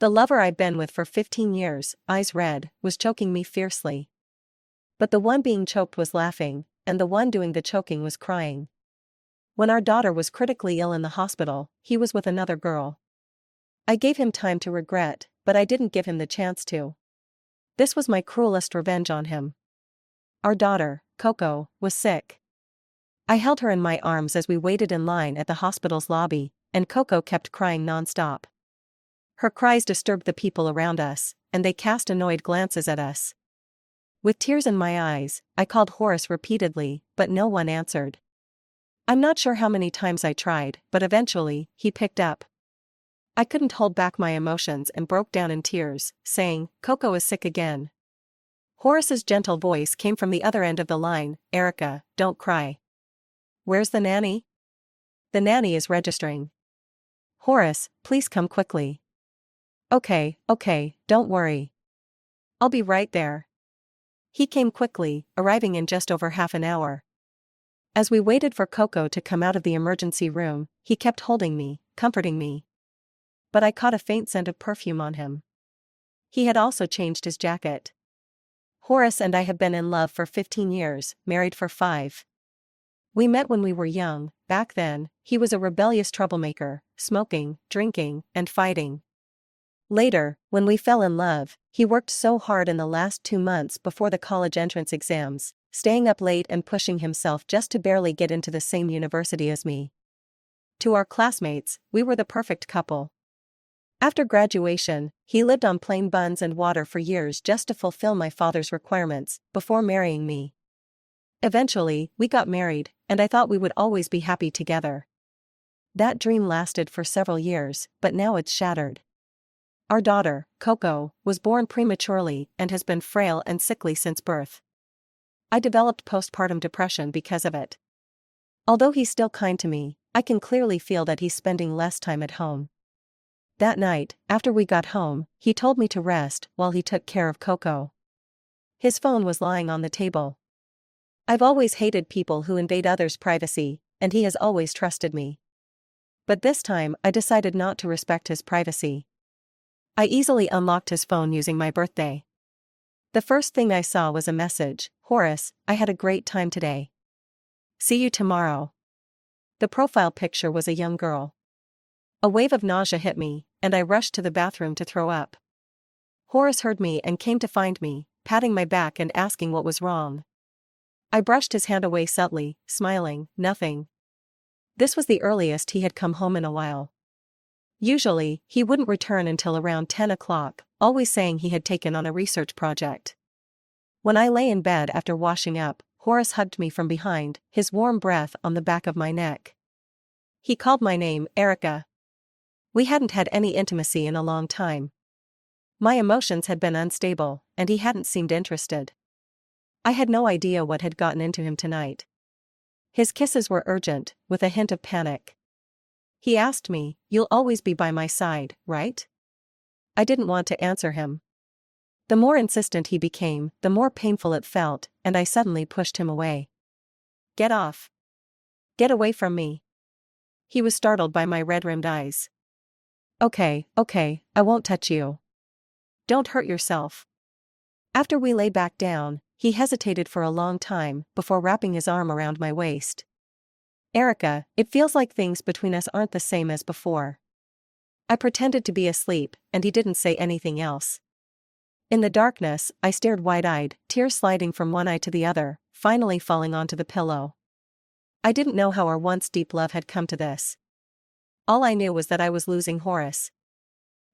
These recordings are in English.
The lover I'd been with for 15 years, eyes red, was choking me fiercely. But the one being choked was laughing, and the one doing the choking was crying. When our daughter was critically ill in the hospital, he was with another girl. I gave him time to regret, but I didn't give him the chance to. This was my cruelest revenge on him. Our daughter, Coco, was sick. I held her in my arms as we waited in line at the hospital's lobby, and Coco kept crying nonstop. Her cries disturbed the people around us, and they cast annoyed glances at us. With tears in my eyes, I called Horace repeatedly, but no one answered. I'm not sure how many times I tried, but eventually, he picked up. I couldn't hold back my emotions and broke down in tears, saying, "Coco is sick again." Horace's gentle voice came from the other end of the line, "Erica, don't cry. Where's the nanny?" "The nanny is registering." "Horace, please come quickly." Okay, don't worry. I'll be right there." He came quickly, arriving in just over half an hour. As we waited for Coco to come out of the emergency room, he kept holding me, comforting me. But I caught a faint scent of perfume on him. He had also changed his jacket. Horace and I have been in love for 15 years, married for 5. We met when we were young. Back then, he was a rebellious troublemaker, smoking, drinking, and fighting. Later, when we fell in love, he worked so hard in the last 2 months before the college entrance exams, staying up late and pushing himself just to barely get into the same university as me. To our classmates, we were the perfect couple. After graduation, he lived on plain buns and water for years just to fulfill my father's requirements, before marrying me. Eventually, we got married, and I thought we would always be happy together. That dream lasted for several years, but now it's shattered. Our daughter, Coco, was born prematurely and has been frail and sickly since birth. I developed postpartum depression because of it. Although he's still kind to me, I can clearly feel that he's spending less time at home. That night, after we got home, he told me to rest while he took care of Coco. His phone was lying on the table. I've always hated people who invade others' privacy, and he has always trusted me. But this time I decided not to respect his privacy. I easily unlocked his phone using my birthday. The first thing I saw was a message, "Horace, I had a great time today. See you tomorrow." The profile picture was a young girl. A wave of nausea hit me, and I rushed to the bathroom to throw up. Horace heard me and came to find me, patting my back and asking what was wrong. I brushed his hand away subtly, smiling, "Nothing." This was the earliest he had come home in a while. Usually, he wouldn't return until around 10 o'clock, always saying he had taken on a research project. When I lay in bed after washing up, Horace hugged me from behind, his warm breath on the back of my neck. He called my name, Erica. We hadn't had any intimacy in a long time. My emotions had been unstable, and he hadn't seemed interested. I had no idea what had gotten into him tonight. His kisses were urgent, with a hint of panic. He asked me, "You'll always be by my side, right?" I didn't want to answer him. The more insistent he became, the more painful it felt, and I suddenly pushed him away. "Get off. Get away from me." He was startled by my red-rimmed eyes. Okay, I won't touch you. Don't hurt yourself." After we lay back down, he hesitated for a long time before wrapping his arm around my waist. "Erica, it feels like things between us aren't the same as before." I pretended to be asleep, and he didn't say anything else. In the darkness, I stared wide-eyed, tears sliding from one eye to the other, finally falling onto the pillow. I didn't know how our once deep love had come to this. All I knew was that I was losing Horace.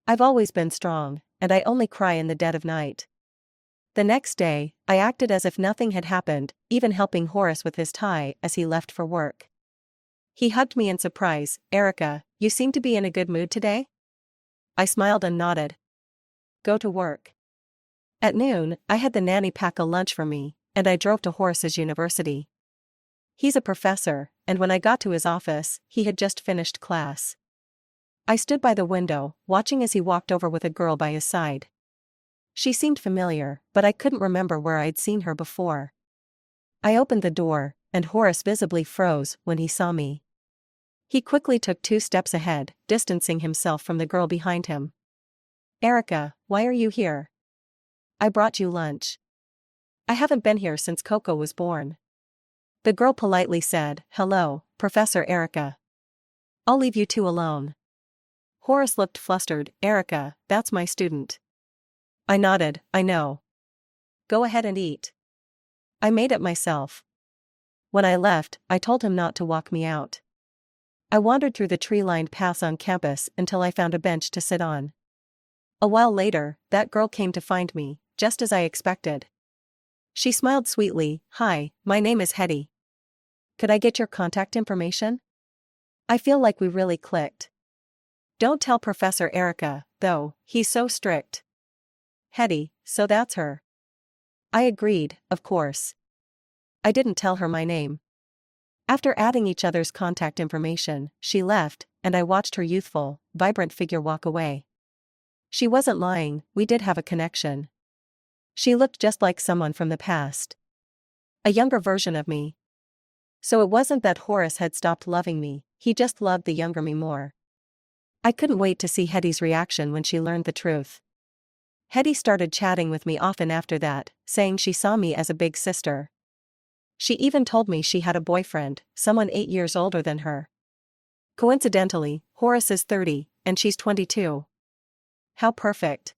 I've always been strong, and I only cry in the dead of night. The next day, I acted as if nothing had happened, even helping Horace with his tie as he left for work. He hugged me in surprise. "Erica, you seem to be in a good mood today?" I smiled and nodded. "Go to work." At noon, I had the nanny pack a lunch for me, and I drove to Horace's university. He's a professor, and when I got to his office, he had just finished class. I stood by the window, watching as he walked over with a girl by his side. She seemed familiar, but I couldn't remember where I'd seen her before. I opened the door, and Horace visibly froze when he saw me. He quickly took 2 steps ahead, distancing himself from the girl behind him. Erica, why are you here? I brought you lunch. I haven't been here since Coco was born. The girl politely said, "Hello, Professor Erica. I'll leave you two alone." Horace looked flustered. "Erica, that's my student." I nodded. "I know. Go ahead and eat. I made it myself." When I left, I told him not to walk me out. I wandered through the tree-lined paths on campus until I found a bench to sit on. A while later, that girl came to find me, just as I expected. She smiled sweetly. "Hi, my name is Hetty. Could I get your contact information? I feel like we really clicked." "Don't tell Professor Erica, though, he's so strict." "Hetty, so that's her." I agreed, of course. I didn't tell her my name. After adding each other's contact information, she left, and I watched her youthful, vibrant figure walk away. She wasn't lying, we did have a connection. She looked just like someone from the past. A younger version of me. So it wasn't that Horace had stopped loving me, he just loved the younger me more. I couldn't wait to see Hetty's reaction when she learned the truth. Hetty started chatting with me often after that, saying she saw me as a big sister. She even told me she had a boyfriend, someone 8 years older than her. Coincidentally, Horace is 30, and she's 22. How perfect.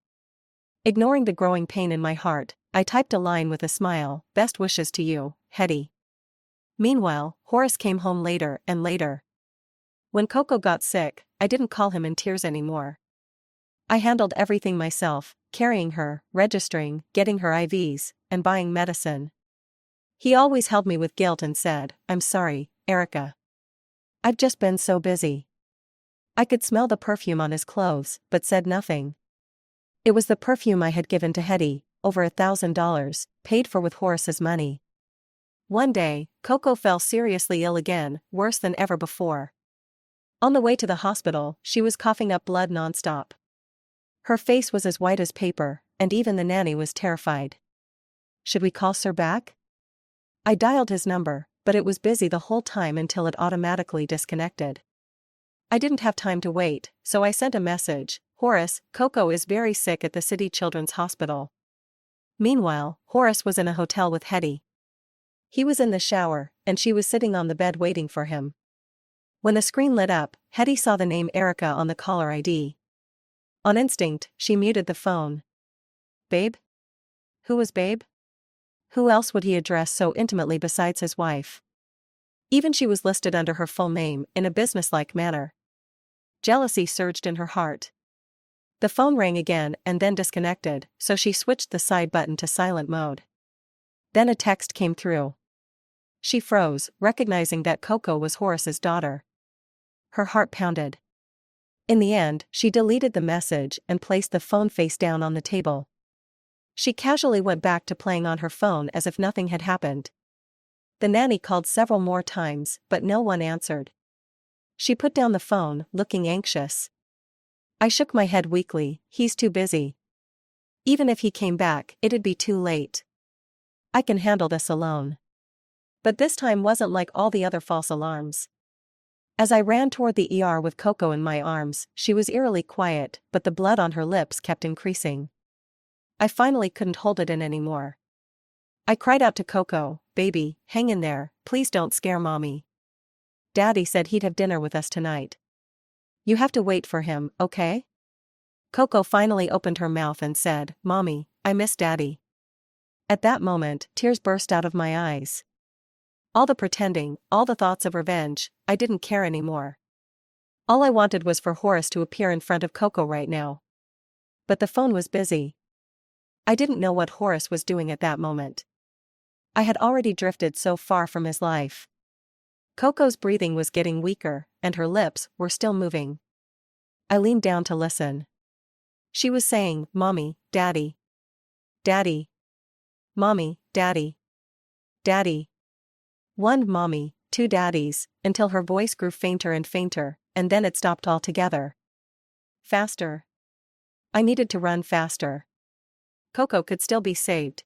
Ignoring the growing pain in my heart, I typed a line with a smile, "Best wishes to you, Hetty." Meanwhile, Horace came home later and later. When Coco got sick, I didn't call him in tears anymore. I handled everything myself, carrying her, registering, getting her IVs, and buying medicine. He always held me with guilt and said, "I'm sorry, Erica. I've just been so busy." I could smell the perfume on his clothes, but said nothing. It was the perfume I had given to Hetty, over $1,000, paid for with Horace's money. One day, Coco fell seriously ill again, worse than ever before. On the way to the hospital, she was coughing up blood nonstop. Her face was as white as paper, and even the nanny was terrified. "Should we call Sir back?" I dialed his number, but it was busy the whole time until it automatically disconnected. I didn't have time to wait, so I sent a message, "Horace, Coco is very sick at the City Children's Hospital." Meanwhile, Horace was in a hotel with Hetty. He was in the shower, and she was sitting on the bed waiting for him. When the screen lit up, Hetty saw the name Erica on the caller ID. On instinct, she muted the phone. "Babe? Who was Babe? Who else would he address so intimately besides his wife?" Even she was listed under her full name, in a businesslike manner. Jealousy surged in her heart. The phone rang again and then disconnected, so she switched the side button to silent mode. Then a text came through. She froze, recognizing that Coco was Horace's daughter. Her heart pounded. In the end, she deleted the message and placed the phone face down on the table. She casually went back to playing on her phone as if nothing had happened. The nanny called several more times, but no one answered. She put down the phone, looking anxious. I shook my head weakly. "He's too busy. Even if he came back, it'd be too late. I can handle this alone." But this time wasn't like all the other false alarms. As I ran toward the ER with Coco in my arms, she was eerily quiet, but the blood on her lips kept increasing. I finally couldn't hold it in anymore. I cried out to Coco, "Baby, hang in there, please don't scare Mommy. Daddy said he'd have dinner with us tonight. You have to wait for him, okay?" Coco finally opened her mouth and said, "Mommy, I miss Daddy." At that moment, tears burst out of my eyes. All the pretending, all the thoughts of revenge, I didn't care anymore. All I wanted was for Horace to appear in front of Coco right now. But the phone was busy. I didn't know what Horace was doing at that moment. I had already drifted so far from his life. Coco's breathing was getting weaker, and her lips were still moving. I leaned down to listen. She was saying, "Mommy, Daddy. Daddy. Mommy, Daddy. Daddy." One mommy, two daddies, until her voice grew fainter and fainter, and then it stopped altogether. Faster. I needed to run faster. Coco could still be saved.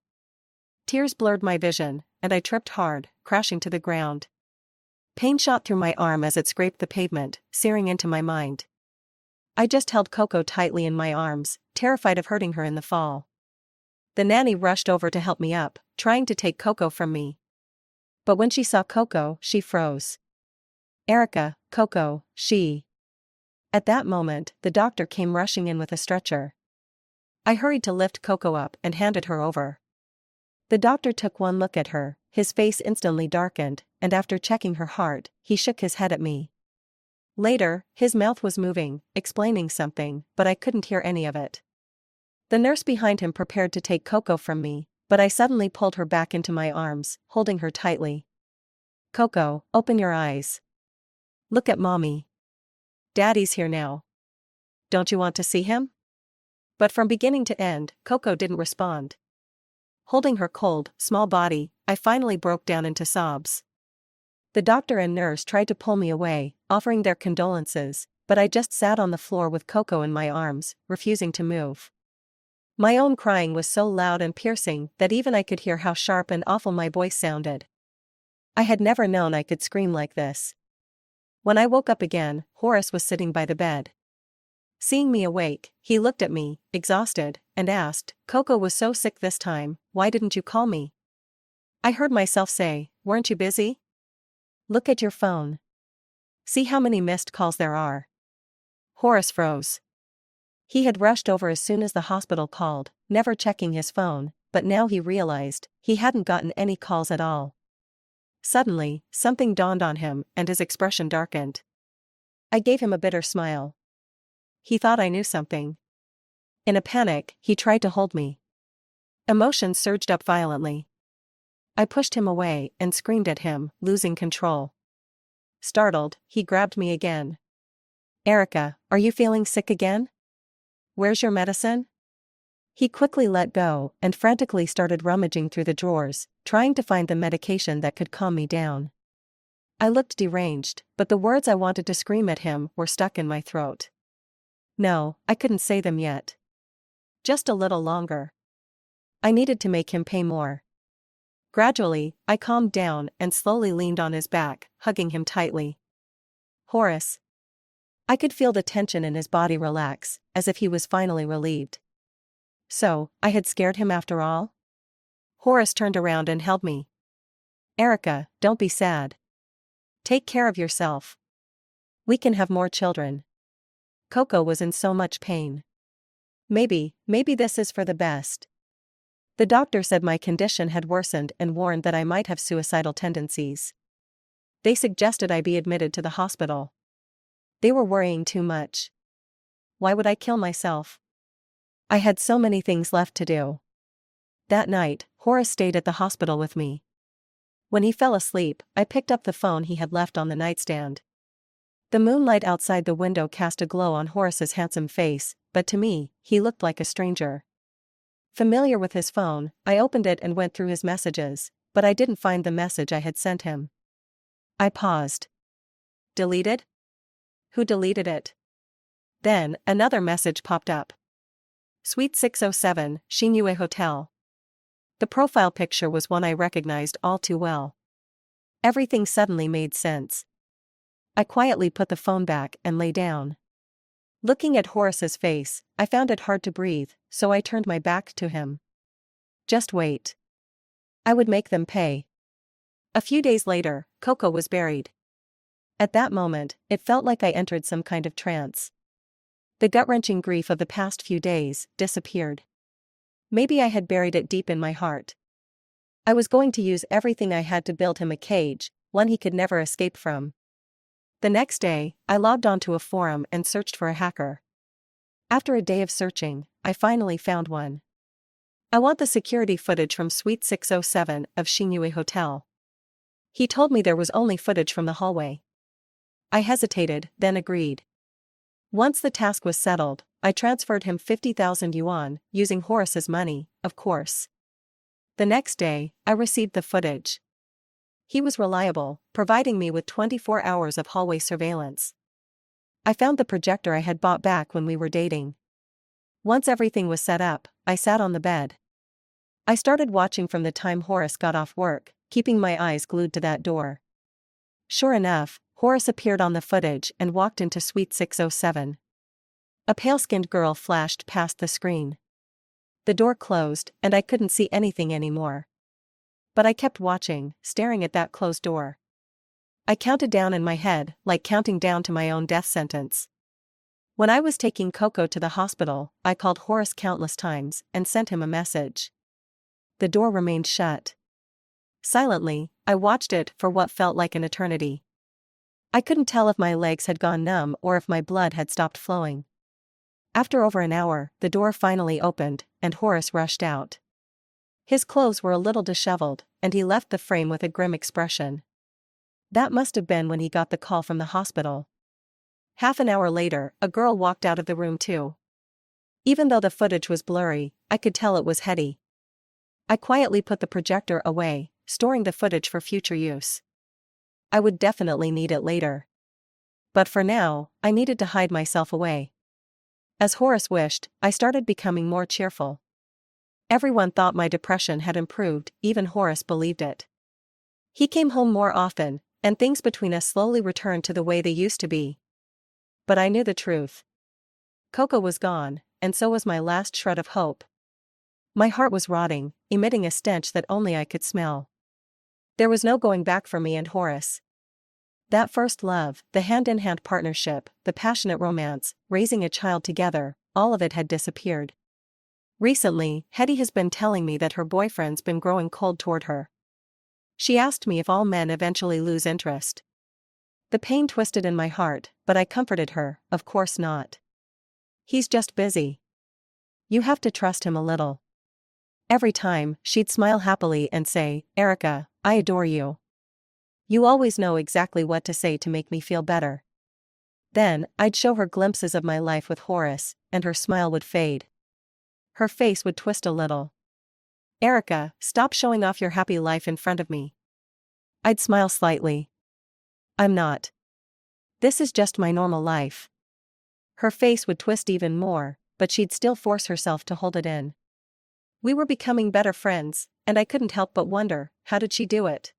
Tears blurred my vision, and I tripped hard, crashing to the ground. Pain shot through my arm as it scraped the pavement, searing into my mind. I just held Coco tightly in my arms, terrified of hurting her in the fall. The nanny rushed over to help me up, trying to take Coco from me. But when she saw Coco, she froze. Erica, Coco, she. At that moment, the doctor came rushing in with a stretcher. I hurried to lift Coco up and handed her over. The doctor took one look at her, his face instantly darkened, and after checking her heart, he shook his head at me. Later, his mouth was moving, explaining something, but I couldn't hear any of it. The nurse behind him prepared to take Coco from me, but I suddenly pulled her back into my arms, holding her tightly. Coco, open your eyes. Look at mommy. Daddy's here now. Don't you want to see him? But from beginning to end, Coco didn't respond. Holding her cold, small body, I finally broke down into sobs. The doctor and nurse tried to pull me away, offering their condolences, but I just sat on the floor with Coco in my arms, refusing to move. My own crying was so loud and piercing that even I could hear how sharp and awful my voice sounded. I had never known I could scream like this. When I woke up again, Horace was sitting by the bed. Seeing me awake, he looked at me, exhausted, and asked, Coco was so sick this time, why didn't you call me? I heard myself say, weren't you busy? Look at your phone. See how many missed calls there are. Horace froze. He had rushed over as soon as the hospital called, never checking his phone, but now he realized he hadn't gotten any calls at all. Suddenly, something dawned on him and his expression darkened. I gave him a bitter smile. He thought I knew something. In a panic, he tried to hold me. Emotions surged up violently. I pushed him away and screamed at him, losing control. Startled, he grabbed me again. Erica, are you feeling sick again? Where's your medicine? He quickly let go and frantically started rummaging through the drawers, trying to find the medication that could calm me down. I looked deranged, but the words I wanted to scream at him were stuck in my throat. No, I couldn't say them yet. Just a little longer. I needed to make him pay more. Gradually, I calmed down and slowly leaned on his back, hugging him tightly. Horace. I could feel the tension in his body relax, as if he was finally relieved. So, I had scared him after all? Horace turned around and held me. Erica, don't be sad. Take care of yourself. We can have more children. Coco was in so much pain. Maybe this is for the best. The doctor said my condition had worsened and warned that I might have suicidal tendencies. They suggested I be admitted to the hospital. They were worrying too much. Why would I kill myself? I had so many things left to do. That night, Horace stayed at the hospital with me. When he fell asleep, I picked up the phone he had left on the nightstand. The moonlight outside the window cast a glow on Horace's handsome face, but to me, he looked like a stranger. Familiar with his phone, I opened it and went through his messages, but I didn't find the message I had sent him. I paused. Deleted? Who deleted it? Then, another message popped up. Suite 607, Shinue Hotel. The profile picture was one I recognized all too well. Everything suddenly made sense. I quietly put the phone back and lay down. Looking at Horace's face, I found it hard to breathe, so I turned my back to him. Just wait. I would make them pay. A few days later, Coco was buried. At that moment, it felt like I entered some kind of trance. The gut-wrenching grief of the past few days disappeared. Maybe I had buried it deep in my heart. I was going to use everything I had to build him a cage, one he could never escape from. The next day, I logged onto a forum and searched for a hacker. After a day of searching, I finally found one. I want the security footage from Suite 607 of Shinue Hotel. He told me there was only footage from the hallway. I hesitated, then agreed. Once the task was settled, I transferred him 50,000 yuan, using Horace's money, of course. The next day, I received the footage. He was reliable, providing me with 24 hours of hallway surveillance. I found the projector I had bought back when we were dating. Once everything was set up, I sat on the bed. I started watching from the time Horace got off work, keeping my eyes glued to that door. Sure enough, Horace appeared on the footage and walked into Suite 607. A pale-skinned girl flashed past the screen. The door closed, and I couldn't see anything anymore. But I kept watching, staring at that closed door. I counted down in my head, like counting down to my own death sentence. When I was taking Coco to the hospital, I called Horace countless times and sent him a message. The door remained shut. Silently, I watched it for what felt like an eternity. I couldn't tell if my legs had gone numb or if my blood had stopped flowing. After over an hour, the door finally opened, and Horace rushed out. His clothes were a little disheveled, and he left the frame with a grim expression. That must have been when he got the call from the hospital. Half an hour later, a girl walked out of the room too. Even though the footage was blurry, I could tell it was Hetty. I quietly put the projector away, storing the footage for future use. I would definitely need it later. But for now, I needed to hide myself away. As Horace wished, I started becoming more cheerful. Everyone thought my depression had improved, even Horace believed it. He came home more often, and things between us slowly returned to the way they used to be. But I knew the truth. Coco was gone, and so was my last shred of hope. My heart was rotting, emitting a stench that only I could smell. There was no going back for me and Horace. That first love, the hand-in-hand partnership, the passionate romance, raising a child together, all of it had disappeared. Recently, Hetty has been telling me that her boyfriend's been growing cold toward her. She asked me if all men eventually lose interest. The pain twisted in my heart, but I comforted her, of course not. He's just busy. You have to trust him a little. Every time, she'd smile happily and say, "Erica, I adore you. You always know exactly what to say to make me feel better." Then, I'd show her glimpses of my life with Horace, and her smile would fade. Her face would twist a little. "Erica, stop showing off your happy life in front of me." I'd smile slightly. "I'm not. This is just my normal life." Her face would twist even more, but she'd still force herself to hold it in. We were becoming better friends, and I couldn't help but wonder, how did she do it?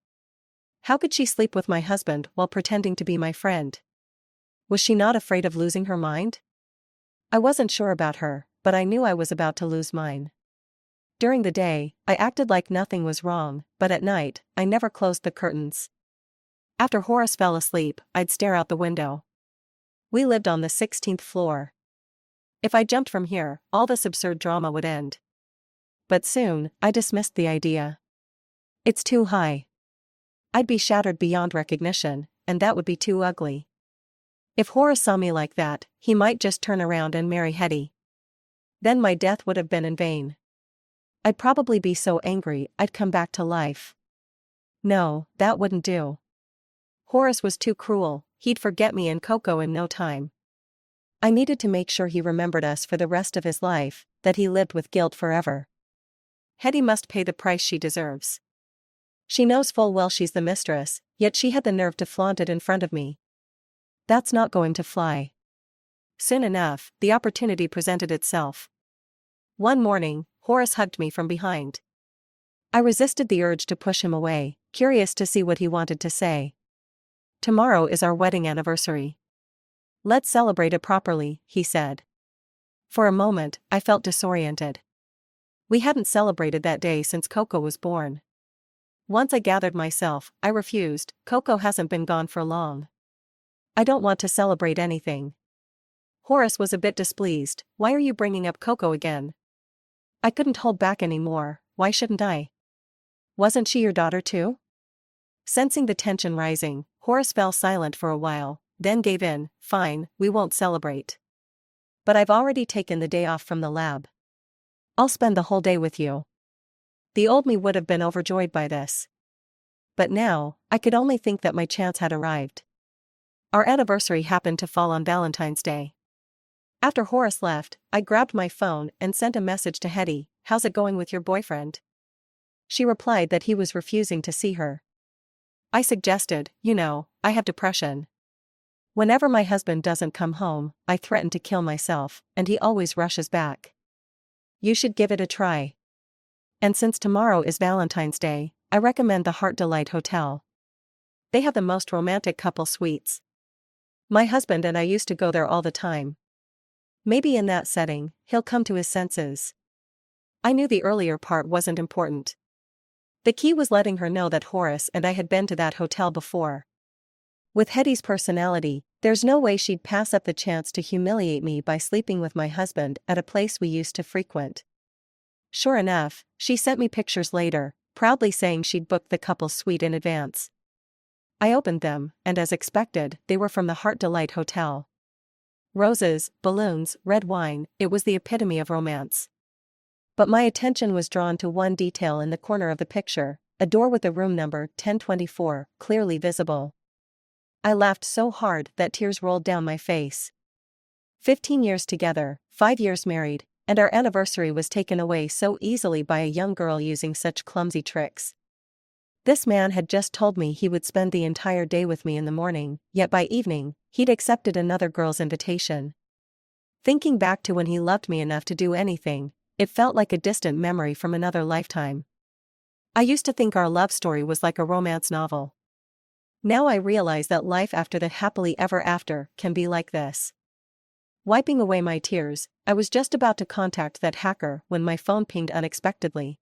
How could she sleep with my husband while pretending to be my friend? Was she not afraid of losing her mind? I wasn't sure about her, but I knew I was about to lose mine. During the day, I acted like nothing was wrong, but at night, I never closed the curtains. After Horace fell asleep, I'd stare out the window. We lived on the 16th floor. If I jumped from here, all this absurd drama would end. But soon, I dismissed the idea. It's too high. I'd be shattered beyond recognition, and that would be too ugly. If Horace saw me like that, he might just turn around and marry Hetty. Then my death would have been in vain. I'd probably be so angry I'd come back to life. No, that wouldn't do. Horace was too cruel, he'd forget me and Coco in no time. I needed to make sure he remembered us for the rest of his life, that he lived with guilt forever. Hetty must pay the price she deserves. She knows full well she's the mistress, yet she had the nerve to flaunt it in front of me. That's not going to fly. Soon enough, the opportunity presented itself. One morning, Horace hugged me from behind. I resisted the urge to push him away, curious to see what he wanted to say. "Tomorrow is our wedding anniversary. Let's celebrate it properly," he said. For a moment, I felt disoriented. We hadn't celebrated that day since Coco was born. Once I gathered myself, I refused. "Coco hasn't been gone for long. I don't want to celebrate anything." Horace was a bit displeased. "Why are you bringing up Coco again?" I couldn't hold back anymore. Why shouldn't I? Wasn't she your daughter too? Sensing the tension rising, Horace fell silent for a while, then gave in. "Fine, we won't celebrate. But I've already taken the day off from the lab. I'll spend the whole day with you." The old me would have been overjoyed by this. But now, I could only think that my chance had arrived. Our anniversary happened to fall on Valentine's Day. After Horace left, I grabbed my phone and sent a message to Hetty. "How's it going with your boyfriend?" She replied that he was refusing to see her. I suggested, I have depression. Whenever my husband doesn't come home, I threaten to kill myself, and he always rushes back. You should give it a try. And since tomorrow is Valentine's Day, I recommend the Heart Delight Hotel. They have the most romantic couple suites. My husband and I used to go there all the time. Maybe in that setting, he'll come to his senses. I knew the earlier part wasn't important. The key was letting her know that Horace and I had been to that hotel before. With Hetty's personality, there's no way she'd pass up the chance to humiliate me by sleeping with my husband at a place we used to frequent. Sure enough, she sent me pictures later, proudly saying she'd booked the couple's suite in advance. I opened them, and as expected, they were from the Heart Delight Hotel. Roses, balloons, red wine, it was the epitome of romance. But my attention was drawn to one detail in the corner of the picture, a door with the room number 1024 clearly visible. I laughed so hard that tears rolled down my face. 15 years together, 5 years married, and our anniversary was taken away so easily by a young girl using such clumsy tricks. This man had just told me he would spend the entire day with me in the morning, yet by evening, he'd accepted another girl's invitation. Thinking back to when he loved me enough to do anything, it felt like a distant memory from another lifetime. I used to think our love story was like a romance novel. Now I realize that life after the happily ever after can be like this. Wiping away my tears, I was just about to contact that hacker when my phone pinged unexpectedly.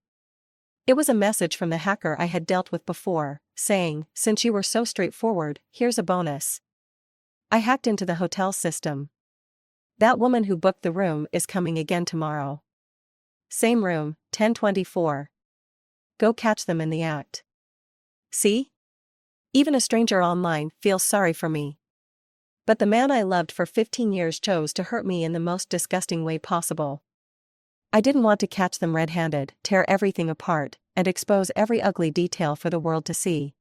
It was a message from the hacker I had dealt with before, saying, "Since you were so straightforward, here's a bonus." I hacked into the hotel system. That woman who booked the room is coming again tomorrow. Same room, 1024. Go catch them in the act. See? Even a stranger online feels sorry for me. But the man I loved for 15 years chose to hurt me in the most disgusting way possible. I didn't want to catch them red-handed, tear everything apart, and expose every ugly detail for the world to see.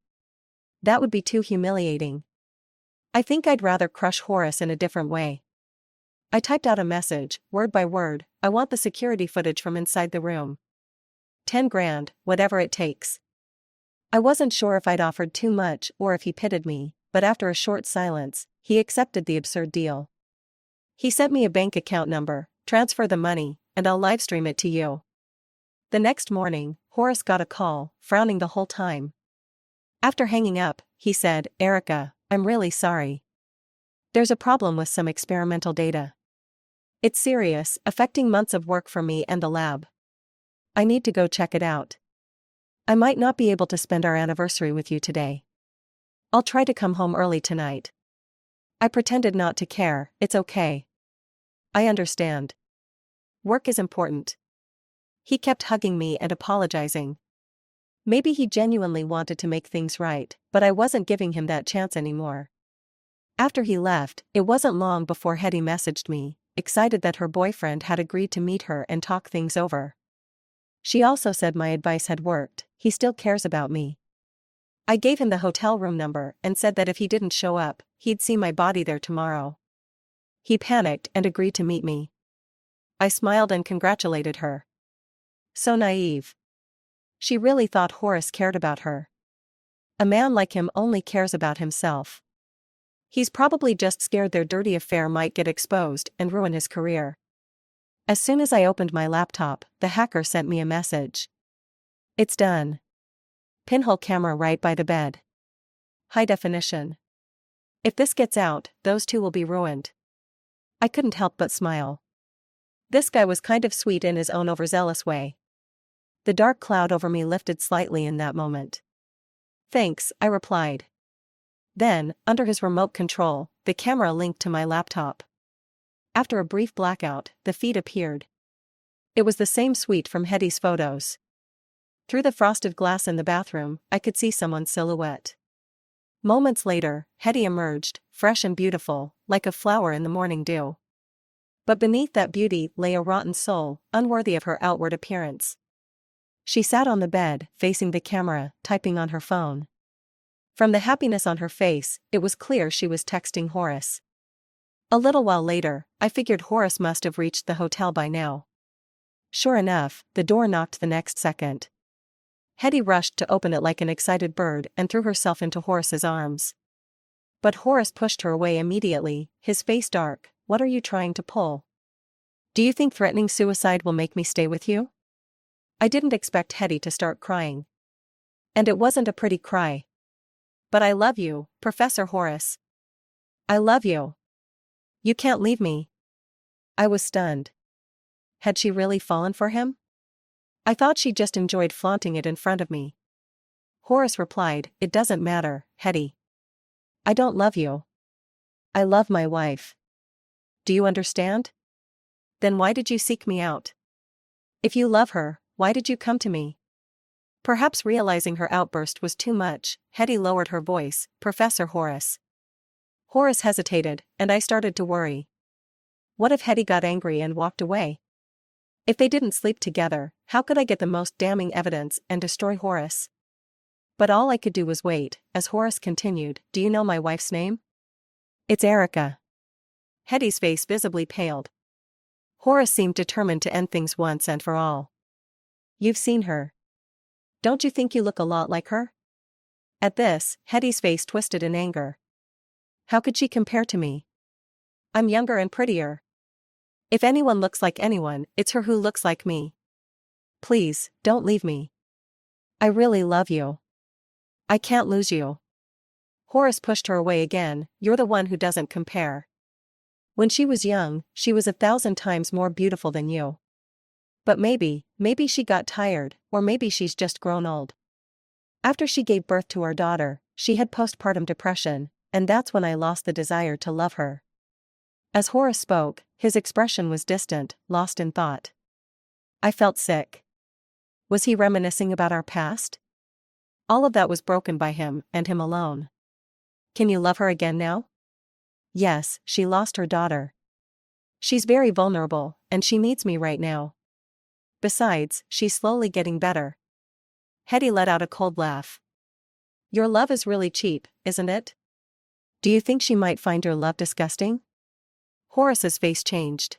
That would be too humiliating. I think I'd rather crush Horace in a different way. I typed out a message, word by word, "I want the security footage from inside the room. 10 grand, whatever it takes." I wasn't sure if I'd offered too much or if he pitied me, but after a short silence, he accepted the absurd deal. He sent me a bank account number, "Transfer the money, and I'll livestream it to you." The next morning, Horace got a call, frowning the whole time. After hanging up, he said, "Erica, I'm really sorry. There's a problem with some experimental data. It's serious, affecting months of work for me and the lab. I need to go check it out. I might not be able to spend our anniversary with you today. I'll try to come home early tonight." I pretended not to care. "It's okay. I understand. Work is important." He kept hugging me and apologizing. Maybe he genuinely wanted to make things right, but I wasn't giving him that chance anymore. After he left, it wasn't long before Hetty messaged me, excited that her boyfriend had agreed to meet her and talk things over. She also said my advice had worked, he still cares about me. I gave him the hotel room number and said that if he didn't show up, he'd see my body there tomorrow. He panicked and agreed to meet me. I smiled and congratulated her. So naive. She really thought Horace cared about her. A man like him only cares about himself. He's probably just scared their dirty affair might get exposed and ruin his career. As soon as I opened my laptop, the hacker sent me a message. "It's done. Pinhole camera right by the bed. High definition. If this gets out, those two will be ruined." I couldn't help but smile. This guy was kind of sweet in his own overzealous way. The dark cloud over me lifted slightly in that moment. "Thanks," I replied. Then, under his remote control, the camera linked to my laptop. After a brief blackout, the feed appeared. It was the same suite from Hetty's photos. Through the frosted glass in the bathroom, I could see someone's silhouette. Moments later, Hetty emerged, fresh and beautiful, like a flower in the morning dew. But beneath that beauty lay a rotten soul, unworthy of her outward appearance. She sat on the bed, facing the camera, typing on her phone. From the happiness on her face, it was clear she was texting Horace. A little while later, I figured Horace must have reached the hotel by now. Sure enough, the door knocked the next second. Hetty rushed to open it like an excited bird and threw herself into Horace's arms. But Horace pushed her away immediately, his face dark. "What are you trying to pull? Do you think threatening suicide will make me stay with you?" I didn't expect Hetty to start crying. And it wasn't a pretty cry. "But I love you, Professor Horace. I love you. You can't leave me." I was stunned. Had she really fallen for him? I thought she just enjoyed flaunting it in front of me. Horace replied, "It doesn't matter, Hetty. I don't love you. I love my wife. Do you understand? Then why did you seek me out? If you love her, why did you come to me?" Perhaps realizing her outburst was too much, Hetty lowered her voice, "Professor Horace." Horace hesitated, and I started to worry. What if Hetty got angry and walked away? If they didn't sleep together, how could I get the most damning evidence and destroy Horace? But all I could do was wait, as Horace continued, "Do you know my wife's name?" "It's Erica." Hetty's face visibly paled. Horace seemed determined to end things once and for all. "You've seen her. Don't you think you look a lot like her?" At this, Hetty's face twisted in anger. How could she compare to me? I'm younger and prettier. If anyone looks like anyone, it's her who looks like me. Please, don't leave me. I really love you. I can't lose you. Horace pushed her away again. "You're the one who doesn't compare. When she was young, she was 1,000 times more beautiful than you. But maybe she got tired, or maybe she's just grown old. After she gave birth to our daughter, she had postpartum depression, and that's when I lost the desire to love her." As Horace spoke, his expression was distant, lost in thought. I felt sick. Was he reminiscing about our past? All of that was broken by him, and him alone. "Can you love her again now?" "Yes, she lost her daughter. She's very vulnerable, and she needs me right now. Besides, she's slowly getting better." Hetty let out a cold laugh. "Your love is really cheap, isn't it? Do you think she might find your love disgusting?" Horace's face changed.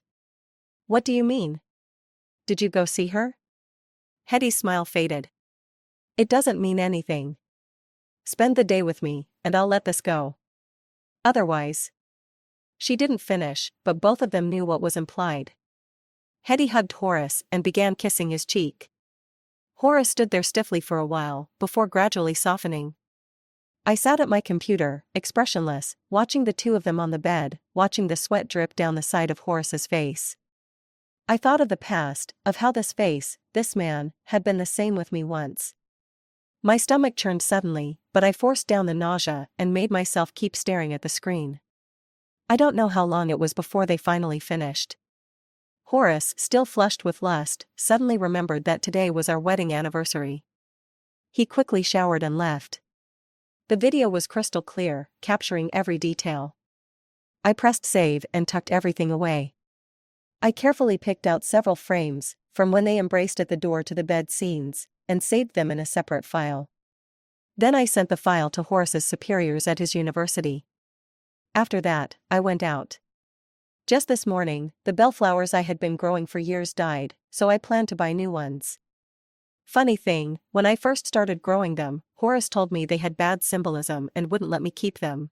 "What do you mean? Did you go see her?" Hetty's smile faded. "It doesn't mean anything. Spend the day with me, and I'll let this go. Otherwise—" She didn't finish, but both of them knew what was implied. Hetty hugged Horace and began kissing his cheek. Horace stood there stiffly for a while, before gradually softening. I sat at my computer, expressionless, watching the two of them on the bed, watching the sweat drip down the side of Horace's face. I thought of the past, of how this face, this man, had been the same with me once. My stomach churned suddenly, but I forced down the nausea and made myself keep staring at the screen. I don't know how long it was before they finally finished. Horace, still flushed with lust, suddenly remembered that today was our wedding anniversary. He quickly showered and left. The video was crystal clear, capturing every detail. I pressed save and tucked everything away. I carefully picked out several frames, from when they embraced at the door to the bed scenes, and saved them in a separate file. Then I sent the file to Horace's superiors at his university. After that, I went out. Just this morning, the bellflowers I had been growing for years died, so I planned to buy new ones. Funny thing, when I first started growing them, Horace told me they had bad symbolism and wouldn't let me keep them.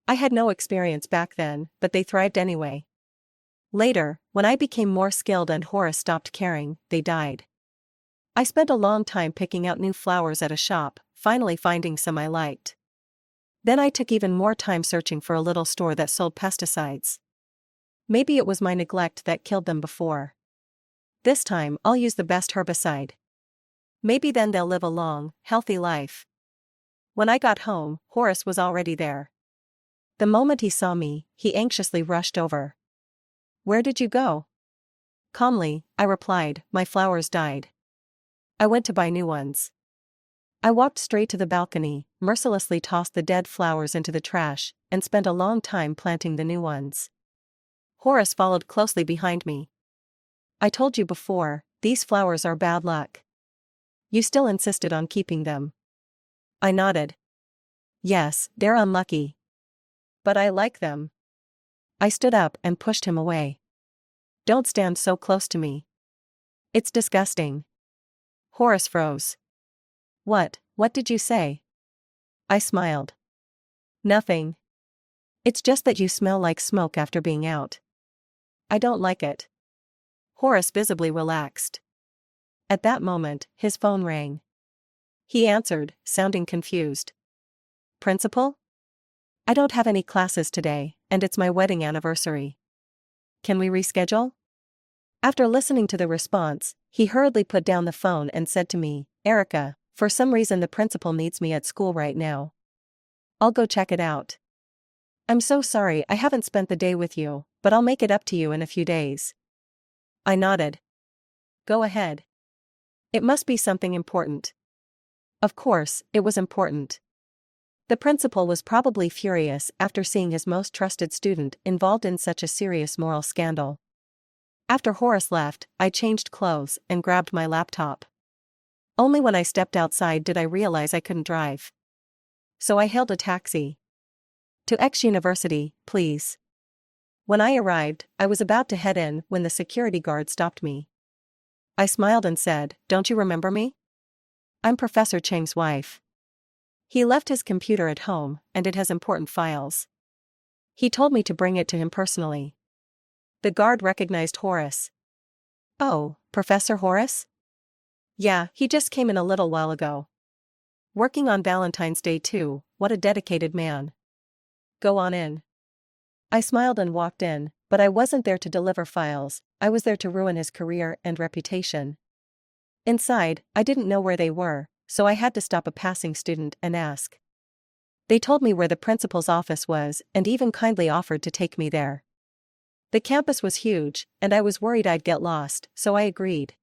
I had no experience back then, but they thrived anyway. Later, when I became more skilled and Horace stopped caring, they died. I spent a long time picking out new flowers at a shop, finally finding some I liked. Then I took even more time searching for a little store that sold pesticides. Maybe it was my neglect that killed them before. This time I'll use the best herbicide. Maybe then they'll live a long, healthy life. When I got home, Horace was already there. The moment he saw me, he anxiously rushed over. "Where did you go?" Calmly, I replied, "My flowers died. I went to buy new ones." I walked straight to the balcony, mercilessly tossed the dead flowers into the trash, and spent a long time planting the new ones. Horace followed closely behind me. "I told you before, these flowers are bad luck. You still insisted on keeping them." I nodded. "Yes, they're unlucky. But I like them." I stood up and pushed him away. "Don't stand so close to me. It's disgusting." Horace froze. What did you say?" I smiled. "Nothing. It's just that you smell like smoke after being out. I don't like it." Horace visibly relaxed. At that moment, his phone rang. He answered, sounding confused. "Principal? I don't have any classes today, and it's my wedding anniversary." Can we reschedule? After listening to the response, he hurriedly put down the phone and said to me, Erica, for some reason the principal needs me at school right now. I'll go check it out. I'm so sorry I haven't spent the day with you, but I'll make it up to you in a few days. I nodded. Go ahead. It must be something important. Of course, it was important. The principal was probably furious after seeing his most trusted student involved in such a serious moral scandal. After Horace left, I changed clothes and grabbed my laptop. Only when I stepped outside did I realize I couldn't drive. So I hailed a taxi. To X University, please. When I arrived, I was about to head in when the security guard stopped me. I smiled and said, Don't you remember me? I'm Professor Chang's wife. He left his computer at home, and it has important files. He told me to bring it to him personally. The guard recognized Horace. Oh, Professor Horace? Yeah, he just came in a little while ago. Working on Valentine's Day too, what a dedicated man. Go on in. I smiled and walked in, but I wasn't there to deliver files, I was there to ruin his career and reputation. Inside, I didn't know where they were, so I had to stop a passing student and ask. They told me where the principal's office was and even kindly offered to take me there. The campus was huge, and I was worried I'd get lost, so I agreed.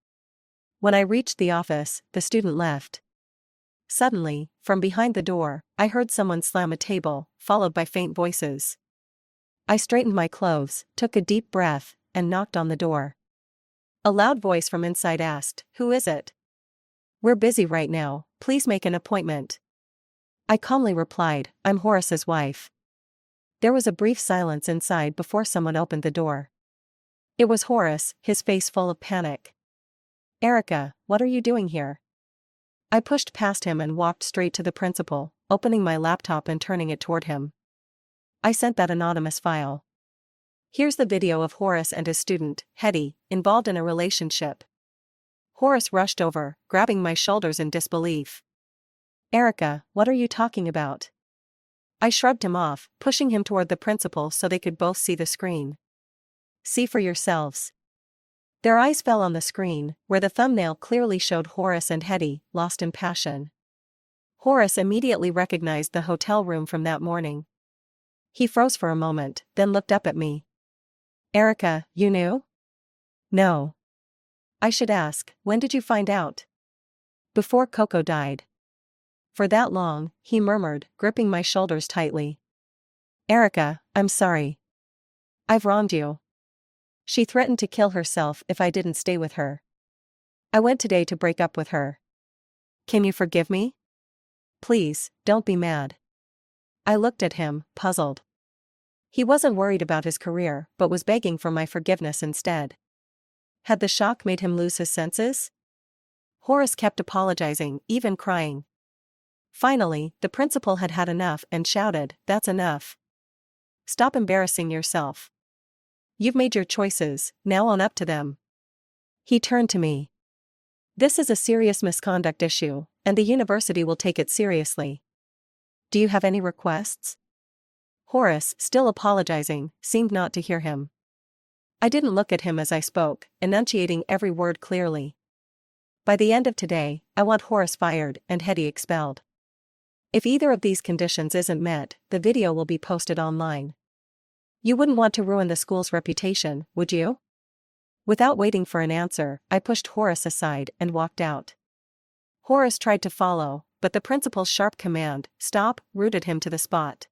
When I reached the office, the student left. Suddenly, from behind the door, I heard someone slam a table, followed by faint voices. I straightened my clothes, took a deep breath, and knocked on the door. A loud voice from inside asked, Who is it? We're busy right now, please make an appointment. I calmly replied, I'm Horace's wife. There was a brief silence inside before someone opened the door. It was Horace, his face full of panic. Erica, what are you doing here? I pushed past him and walked straight to the principal, opening my laptop and turning it toward him. I sent that anonymous file. Here's the video of Horace and his student, Hetty, involved in a relationship. Horace rushed over, grabbing my shoulders in disbelief. Erica, what are you talking about? I shrugged him off, pushing him toward the principal so they could both see the screen. See for yourselves. Their eyes fell on the screen, where the thumbnail clearly showed Horace and Hetty, lost in passion. Horace immediately recognized the hotel room from that morning. He froze for a moment, then looked up at me. Erica, you knew? No. I should ask, when did you find out? Before Coco died. For that long, he murmured, gripping my shoulders tightly. Erica, I'm sorry. I've wronged you. She threatened to kill herself if I didn't stay with her. I went today to break up with her. Can you forgive me? Please, don't be mad. I looked at him, puzzled. He wasn't worried about his career, but was begging for my forgiveness instead. Had the shock made him lose his senses? Horace kept apologizing, even crying. Finally, the principal had had enough and shouted, That's enough. Stop embarrassing yourself. You've made your choices, now own up to them. He turned to me. This is a serious misconduct issue, and the university will take it seriously. Do you have any requests? Horace, still apologizing, seemed not to hear him. I didn't look at him as I spoke, enunciating every word clearly. By the end of today, I want Horace fired and Hetty expelled. If either of these conditions isn't met, the video will be posted online. You wouldn't want to ruin the school's reputation, would you? Without waiting for an answer, I pushed Horace aside and walked out. Horace tried to follow, but the principal's sharp command, Stop, rooted him to the spot.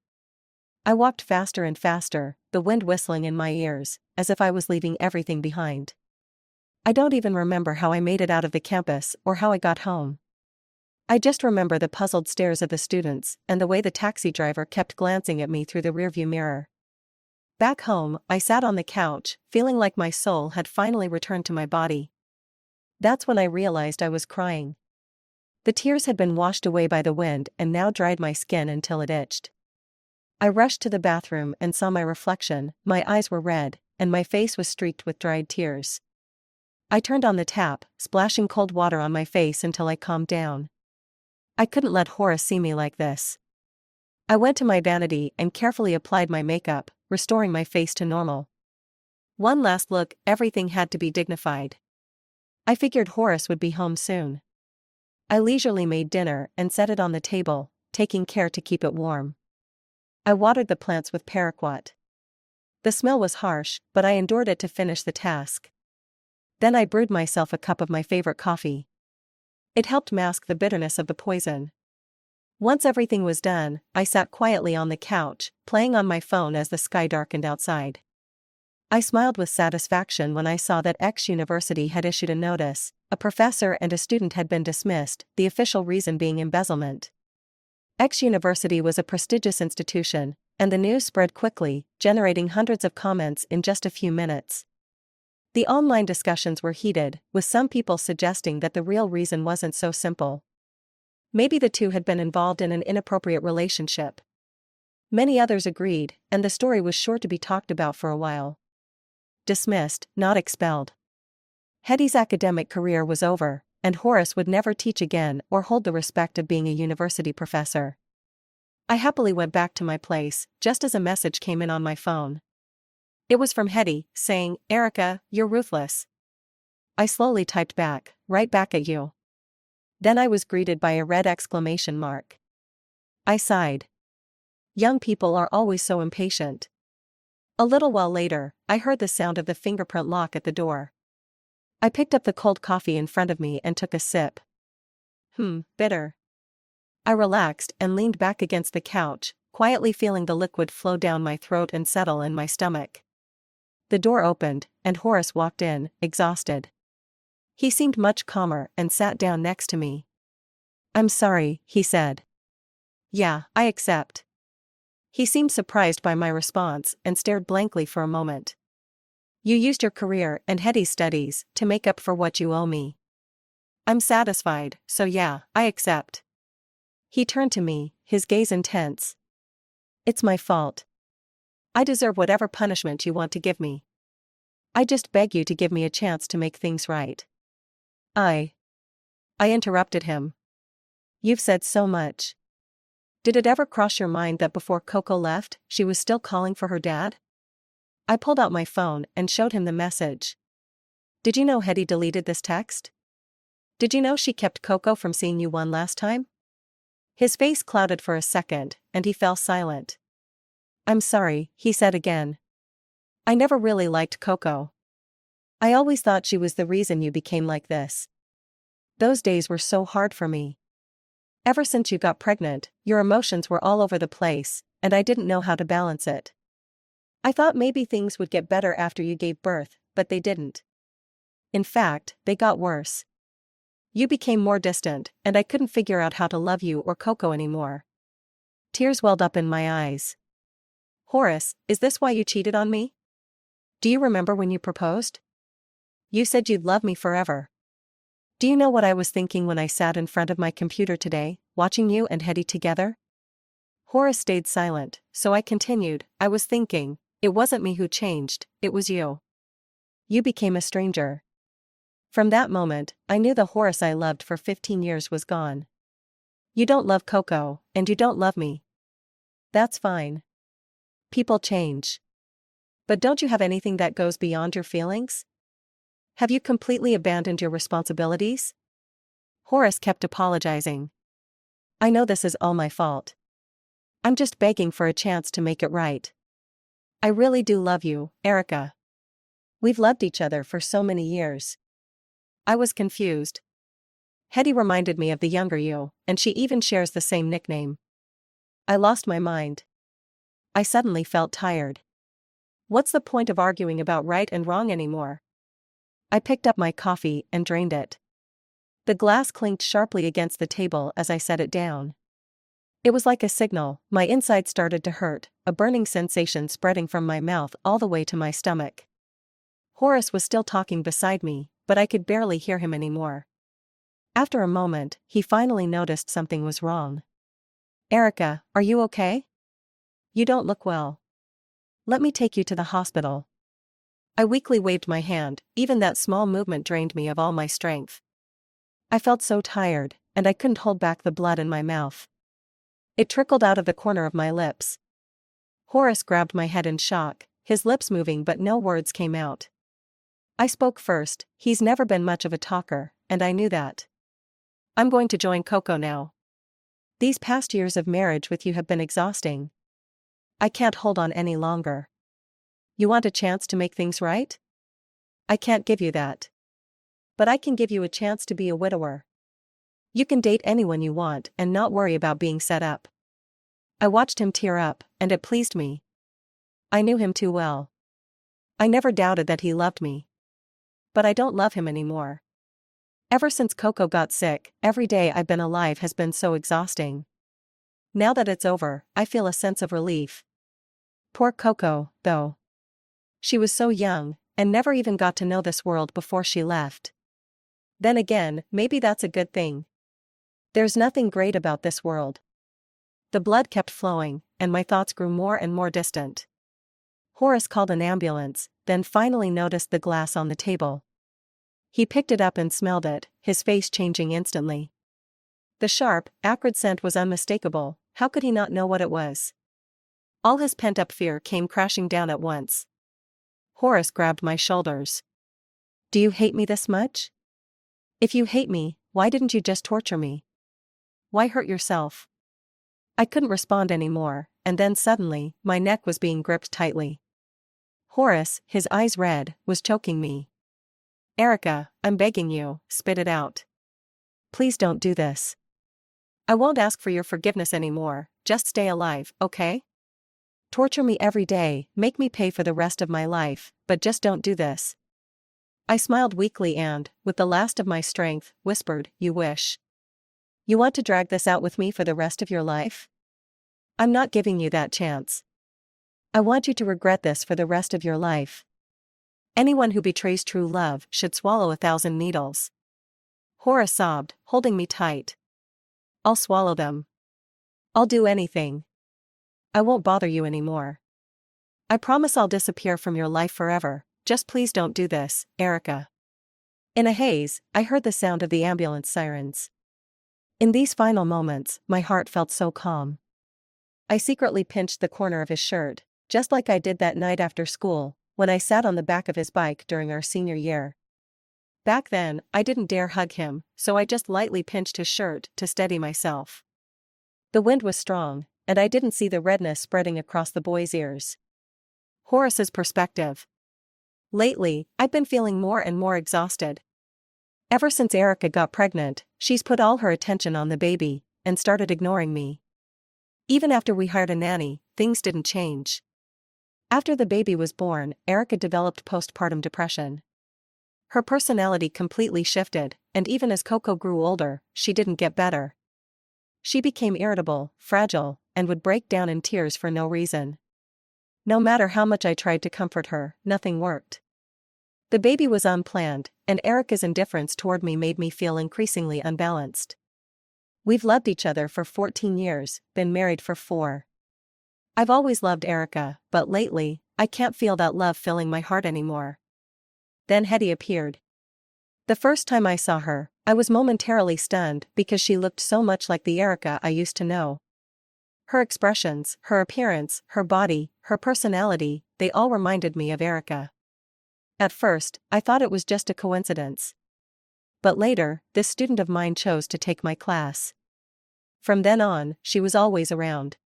I walked faster and faster, the wind whistling in my ears, as if I was leaving everything behind. I don't even remember how I made it out of the campus or how I got home. I just remember the puzzled stares of the students and the way the taxi driver kept glancing at me through the rearview mirror. Back home, I sat on the couch, feeling like my soul had finally returned to my body. That's when I realized I was crying. The tears had been washed away by the wind and now dried my skin until it itched. I rushed to the bathroom and saw my reflection, my eyes were red, and my face was streaked with dried tears. I turned on the tap, splashing cold water on my face until I calmed down. I couldn't let Horace see me like this. I went to my vanity and carefully applied my makeup, restoring my face to normal. One last look, everything had to be dignified. I figured Horace would be home soon. I leisurely made dinner and set it on the table, taking care to keep it warm. I watered the plants with paraquat. The smell was harsh, but I endured it to finish the task. Then I brewed myself a cup of my favorite coffee. It helped mask the bitterness of the poison. Once everything was done, I sat quietly on the couch, playing on my phone as the sky darkened outside. I smiled with satisfaction when I saw that X University had issued a notice. A professor and a student had been dismissed, the official reason being embezzlement. X University was a prestigious institution, and the news spread quickly, generating hundreds of comments in just a few minutes. The online discussions were heated, with some people suggesting that the real reason wasn't so simple. Maybe the two had been involved in an inappropriate relationship. Many others agreed, and the story was sure to be talked about for a while. Dismissed, not expelled. Hetty's academic career was over, and Horace would never teach again or hold the respect of being a university professor. I happily went back to my place, just as a message came in on my phone. It was from Hetty, saying, "Erica, you're ruthless." I slowly typed back, "Right back at you." Then I was greeted by a red exclamation mark. I sighed. Young people are always so impatient. A little while later, I heard the sound of the fingerprint lock at the door. I picked up the cold coffee in front of me and took a sip. Bitter. I relaxed and leaned back against the couch, quietly feeling the liquid flow down my throat and settle in my stomach. The door opened, and Horace walked in, exhausted. He seemed much calmer and sat down next to me. "I'm sorry," he said. "Yeah, I accept." He seemed surprised by my response and stared blankly for a moment. "You used your career and Hetty's studies to make up for what you owe me." "I'm satisfied, so yeah, I accept." He turned to me, his gaze intense. "It's my fault. I deserve whatever punishment you want to give me. I just beg you to give me a chance to make things right." I interrupted him. "You've said so much. Did it ever cross your mind that before Coco left, she was still calling for her dad?" I pulled out my phone and showed him the message. "Did you know Hetty deleted this text? Did you know she kept Coco from seeing you one last time?" His face clouded for a second, and he fell silent. "I'm sorry," he said again. "I never really liked Coco. I always thought she was the reason you became like this. Those days were so hard for me. Ever since you got pregnant, your emotions were all over the place, and I didn't know how to balance it. I thought maybe things would get better after you gave birth, but they didn't. In fact, they got worse. You became more distant, and I couldn't figure out how to love you or Coco anymore." Tears welled up in my eyes. "Horace, is this why you cheated on me? Do you remember when you proposed? You said you'd love me forever. Do you know what I was thinking when I sat in front of my computer today, watching you and Hetty together?" Horace stayed silent, so I continued. "I was thinking, it wasn't me who changed, it was you. You became a stranger." From that moment, I knew the Horace I loved for 15 years was gone. "You don't love Coco, and you don't love me. That's fine. People change. But don't you have anything that goes beyond your feelings? Have you completely abandoned your responsibilities?" Horace kept apologizing. "I know this is all my fault. I'm just begging for a chance to make it right. I really do love you, Erica. We've loved each other for so many years." I was confused. Hetty reminded me of the younger you, and she even shares the same nickname. I lost my mind. I suddenly felt tired. What's the point of arguing about right and wrong anymore? I picked up my coffee and drained it. The glass clinked sharply against the table as I set it down. It was like a signal. My inside started to hurt, a burning sensation spreading from my mouth all the way to my stomach. Horace was still talking beside me, but I could barely hear him anymore. After a moment, he finally noticed something was wrong. "Erica, are you okay? You don't look well. Let me take you to the hospital." I weakly waved my hand, even that small movement drained me of all my strength. I felt so tired, and I couldn't hold back the blood in my mouth. It trickled out of the corner of my lips. Horace grabbed my head in shock, his lips moving but no words came out. I spoke first. He's never been much of a talker, and I knew that. I'm going to join Coco now. These past years of marriage with you have been exhausting. I can't hold on any longer. You want a chance to make things right? I can't give you that. But I can give you a chance to be a widower. You can date anyone you want and not worry about being set up. I watched him tear up, and it pleased me. I knew him too well. I never doubted that he loved me. But I don't love him anymore. Ever since Coco got sick, every day I've been alive has been so exhausting. Now that it's over, I feel a sense of relief. Poor Coco, though. She was so young, and never even got to know this world before she left. Then again, maybe that's a good thing. There's nothing great about this world. The blood kept flowing, and my thoughts grew more and more distant. Horace called an ambulance, then finally noticed the glass on the table. He picked it up and smelled it, his face changing instantly. The sharp, acrid scent was unmistakable. How could he not know what it was? All his pent-up fear came crashing down at once. Horace grabbed my shoulders. Do you hate me this much? If you hate me, why didn't you just torture me? Why hurt yourself? I couldn't respond anymore, and then suddenly, my neck was being gripped tightly. Horace, his eyes red, was choking me. Erica, I'm begging you, spit it out. Please don't do this. I won't ask for your forgiveness anymore, just stay alive, okay? Torture me every day, make me pay for the rest of my life, but just don't do this. I smiled weakly and, with the last of my strength, whispered, You wish. You want to drag this out with me for the rest of your life? I'm not giving you that chance. I want you to regret this for the rest of your life. Anyone who betrays true love should swallow 1,000 needles. Horace sobbed, holding me tight. I'll swallow them. I'll do anything. I won't bother you anymore. I promise I'll disappear from your life forever, just please don't do this, Erica. In a haze, I heard the sound of the ambulance sirens. In these final moments, my heart felt so calm. I secretly pinched the corner of his shirt, just like I did that night after school, when I sat on the back of his bike during our senior year. Back then, I didn't dare hug him, so I just lightly pinched his shirt to steady myself. The wind was strong, and I didn't see the redness spreading across the boy's ears. Horace's perspective. Lately, I've been feeling more and more exhausted. Ever since Erica got pregnant, she's put all her attention on the baby, and started ignoring me. Even after we hired a nanny, things didn't change. After the baby was born, Erica developed postpartum depression. Her personality completely shifted, and even as Coco grew older, she didn't get better. She became irritable, fragile, and would break down in tears for no reason. No matter how much I tried to comfort her, nothing worked. The baby was unplanned, and Erica's indifference toward me made me feel increasingly unbalanced. We've loved each other for 14 years, been married for 4. I've always loved Erica, but lately, I can't feel that love filling my heart anymore. Then Hetty appeared. The first time I saw her, I was momentarily stunned because she looked so much like the Erica I used to know. Her expressions, her appearance, her body, her personality, they all reminded me of Erica. At first, I thought it was just a coincidence. But later, this student of mine chose to take my class. From then on, she was always around.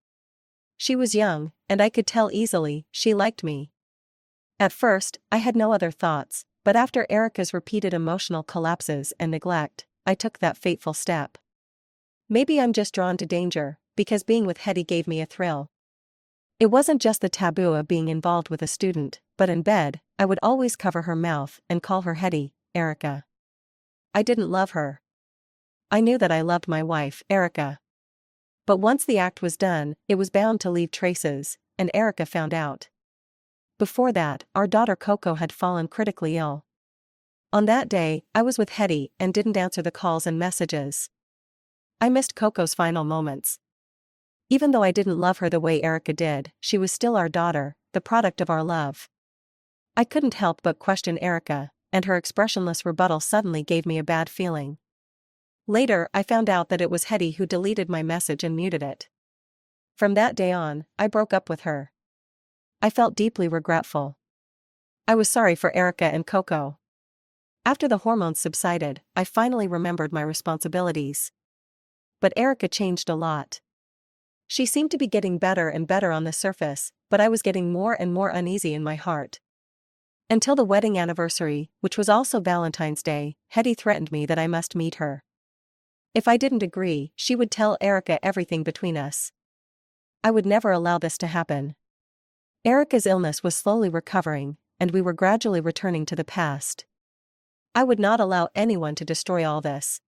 She was young, and I could tell easily she liked me. At first, I had no other thoughts, but after Erica's repeated emotional collapses and neglect, I took that fateful step. Maybe I'm just drawn to danger, because being with Hetty gave me a thrill. It wasn't just the taboo of being involved with a student, but in bed, I would always cover her mouth and call her Hetty, Erica. I didn't love her. I knew that I loved my wife, Erica. But once the act was done, it was bound to leave traces, and Erica found out. Before that, our daughter Coco had fallen critically ill. On that day, I was with Hetty and didn't answer the calls and messages. I missed Coco's final moments. Even though I didn't love her the way Erica did, she was still our daughter, the product of our love. I couldn't help but question Erica, and her expressionless rebuttal suddenly gave me a bad feeling. Later, I found out that it was Hetty who deleted my message and muted it. From that day on, I broke up with her. I felt deeply regretful. I was sorry for Erica and Coco. After the hormones subsided, I finally remembered my responsibilities. But Erica changed a lot. She seemed to be getting better and better on the surface, but I was getting more and more uneasy in my heart. Until the wedding anniversary, which was also Valentine's Day, Hetty threatened me that I must meet her. If I didn't agree, she would tell Erica everything between us. I would never allow this to happen. Erica's illness was slowly recovering, and we were gradually returning to the past. I would not allow anyone to destroy all this.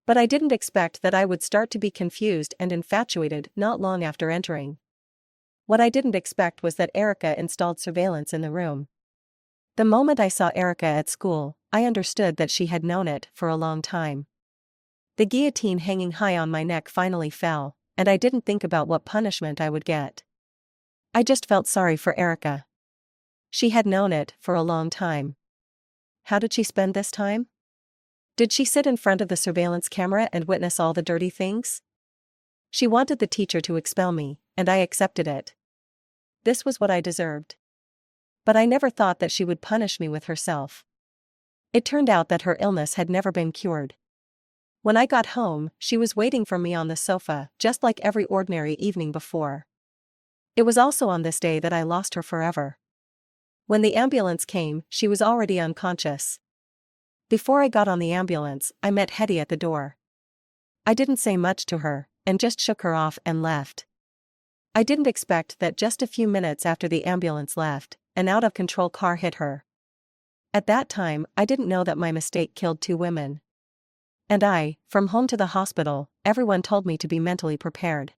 But I didn't expect that I would start to be confused and infatuated not long after entering. What I didn't expect was that Erica installed surveillance in the room. The moment I saw Erica at school, I understood that she had known it for a long time. The guillotine hanging high on my neck finally fell, and I didn't think about what punishment I would get. I just felt sorry for Erica. She had known it for a long time. How did she spend this time? Did she sit in front of the surveillance camera and witness all the dirty things? She wanted the teacher to expel me, and I accepted it. This was what I deserved. But I never thought that she would punish me with herself. It turned out that her illness had never been cured. When I got home, she was waiting for me on the sofa, just like every ordinary evening before. It was also on this day that I lost her forever. When the ambulance came, she was already unconscious. Before I got on the ambulance, I met Hetty at the door. I didn't say much to her, and just shook her off and left. I didn't expect that just a few minutes after the ambulance left, an out-of-control car hit her. At that time, I didn't know that my mistake killed 2 women. And from home to the hospital, everyone told me to be mentally prepared.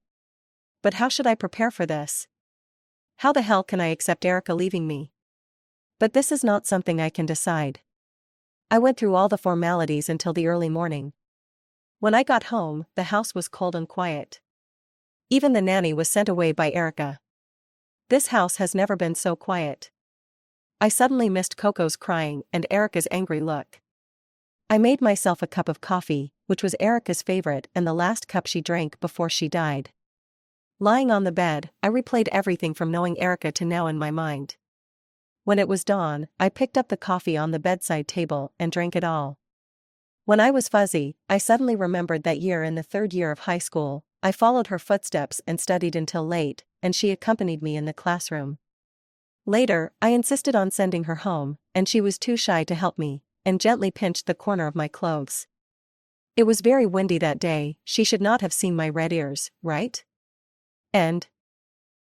But how should I prepare for this? How the hell can I accept Erica leaving me? But this is not something I can decide. I went through all the formalities until the early morning. When I got home, the house was cold and quiet. Even the nanny was sent away by Erica. This house has never been so quiet. I suddenly missed Coco's crying and Erica's angry look. I made myself a cup of coffee, which was Erica's favorite and the last cup she drank before she died. Lying on the bed, I replayed everything from knowing Erica to now in my mind. When it was dawn, I picked up the coffee on the bedside table and drank it all. When I was fuzzy, I suddenly remembered that year in the 3rd year of high school, I followed her footsteps and studied until late, and she accompanied me in the classroom. Later, I insisted on sending her home, and she was too shy to help me, and gently pinched the corner of my clothes. It was very windy that day, she should not have seen my red ears, right? And